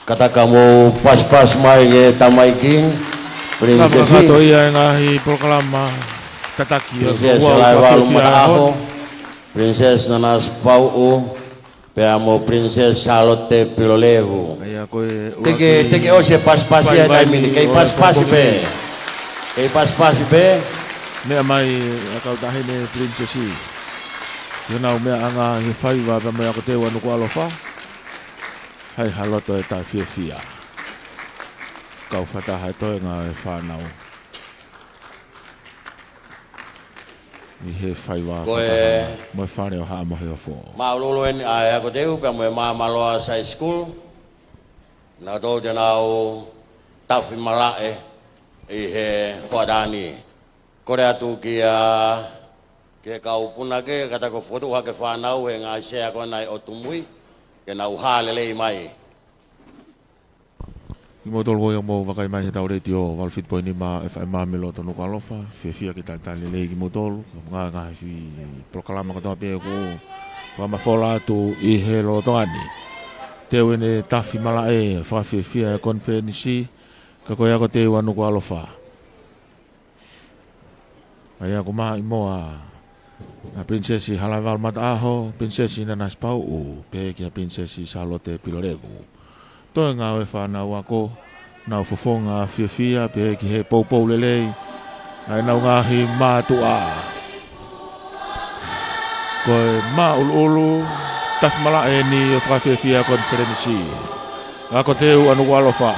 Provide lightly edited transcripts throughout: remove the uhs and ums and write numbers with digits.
kata kamu pas-pas mai ge tamaiking princess to ia ngahi proklama kataki princess laiwa lumataho princess nanas pau peamo princess Charlotte Pilolevu teke ose pas-pas ya kai mini kai pas-pas be kai pas-pas be me mai akau tahine princess Yuna umea anga hi whaiwa pa mea ko te wanu ko alofa. Hai haloto e ta fia. Kau whataha e toi ngā e whanau. I he whaiwa whataha. Moe whare o haa mohe o fō. Maululu en a ko te upe moe maa maloa sai school. Na tō te nau tawhi malae i he koadani. Kore atu ki a... ke kau puna ke kata ko foto ha ke whanau he ngā sea ko nai o tumui ke nau hālelei mai. I mo tolu o mo wakai mai he tau reti o Walfit Point ma FM Milo tonu ko alofa fia ki tali lei ki mo tolu ngā fi proklama ko toa pe ko whama whola atu i he lo toani. Te wene tafi mala e fia e konferensi ka koe ako te wanu ko alofa. Ai ako maa i moa a princesi Halaiwal Mataaho, princesi Nanas Pau, pe ki a princesi Charlotte Pilolevu. Toi ngā e whanau ako, nau fofonga fia pe ki he poupou lelei, ai nau ngahi mātua. Koe mā ulu, tafmala e ni o whakawhia konferensi. Ako teu anu walofa.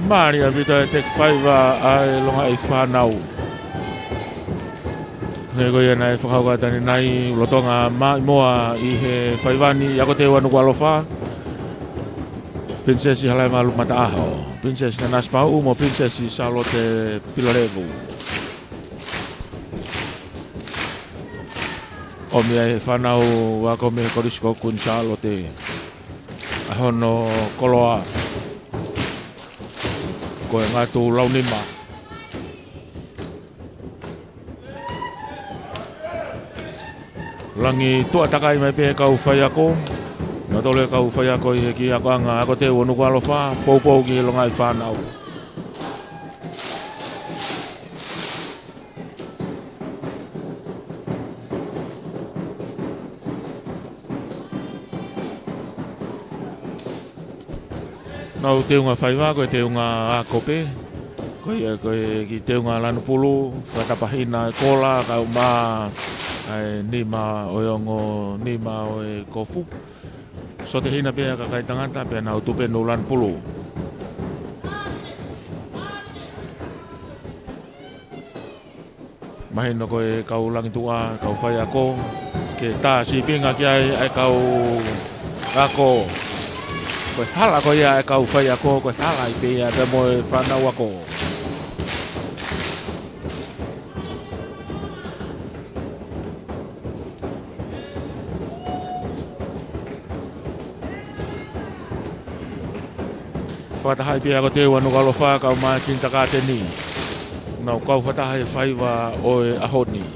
Maria vita tek whaiwa ai longa i whanau. He koe ia nai whakauka tani nai lotonga mai moa i he whaiwani ako te wanu walofa. Princesi Halaiwal Mataaho, Princesi Nanas Pau mo Princesi Charlotte Pilolevu. O mea he whanau wako me korisko kun Charlotte. Ahono koloa. Koe ngā tū launima. Langi tua takai mai pe kau whai ako. Nā tole kau whai ako i he ki ako anga ako te wanu ko alofa. Poupou ki he longa i whanau. Nau te unga whaiwa, koe te unga akope, koe ki te unga lanupulu, whatapahina e kola, kau mā nima o yongo, nima o e kofu. So te hina pia kakai tangata, pia nau tupe no lanupulu. Mahino koe kau langitua, kau whai ako, ke tā si pinga ki ai kau ako. Koe hala ko ia e kau whai ako, koe hala i pia te moe whanau ako. Whatahai pia ko te wanu kalo wha kau mai kinta ka te ni. Nau kau whatahai whaiwa o e ahoni.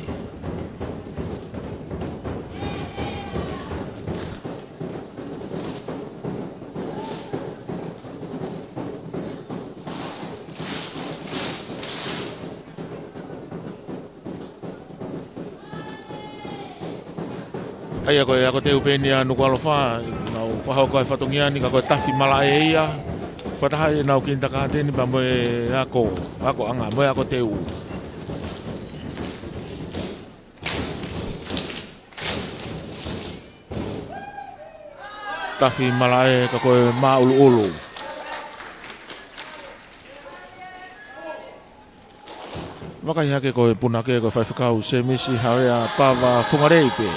Ai ako te upeni anu ko alofa, nau whahau koe whatongia ni ka koe tafi mala e ia. Whatahai nau kinta ka te ni pa moe ako anga, moe ako te u. Tafi mala e ka koe maa ulu ulu. Wakai hake koe punake koe whaiwhakau se misi harea pawa whungareipe.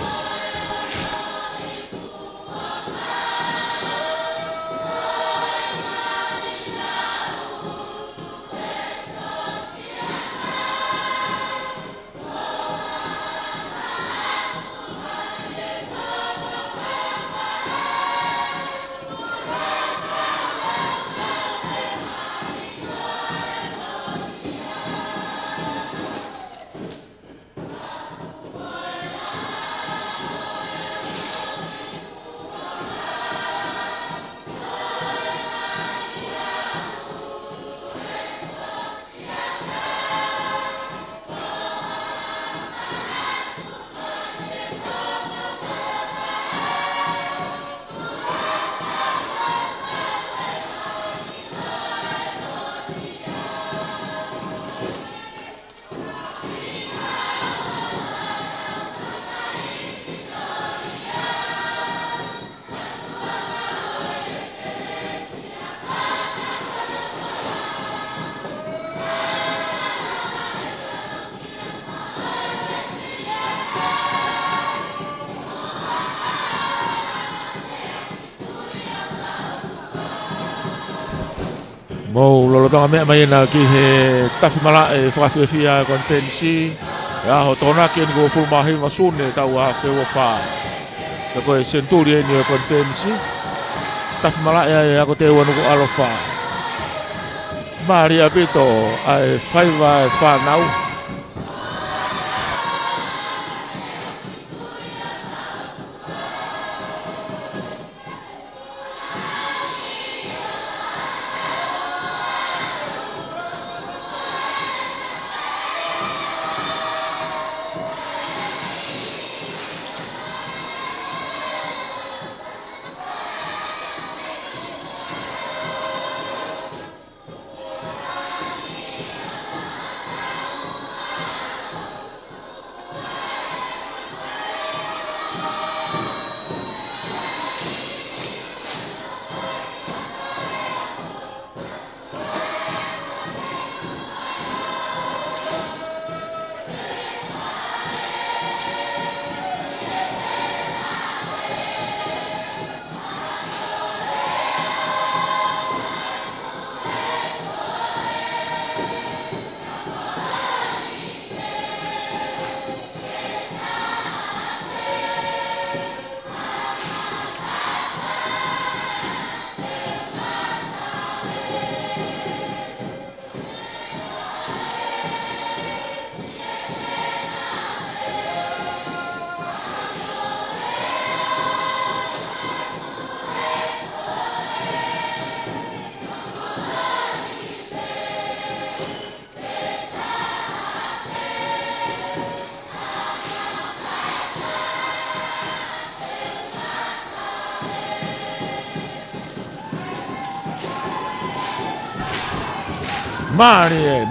Mo lolo tonga mea mai na ki he tafi mala e whakawhiawhia konfensi. Ya ho tona ki ngo fulmahi masune tau a whewa wha. Ka koe Centurion ni o konfensi. Tafi mala e ako te wanuku alofa. Maria Pito ai whaiva e whanau.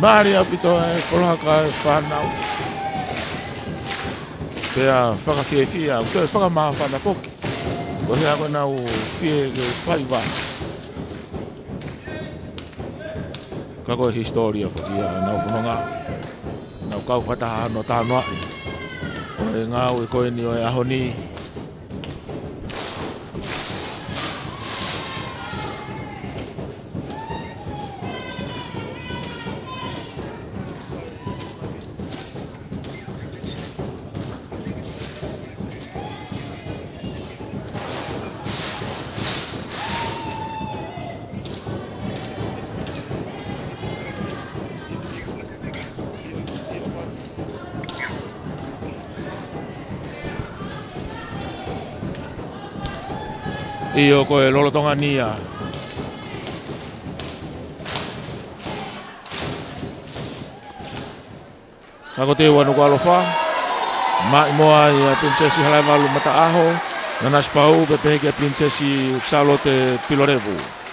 Maria Pito e kolaka e whanau. Pea whakawhiawhia, koe whakamawhana whoki. Ko hea koe nau whie ke whaiva. Ka koe historia whakia nau whanonga. Nau kau whataha no tānoa. O e ngau e koe ni o e ahoni. I o koe lolotonga nia. Ako te wanu ko alofa. Mai moa i a prinsesi halai malu mata aho. Nanas pau bepehe ke prinsesi Charlotte Pilorevu.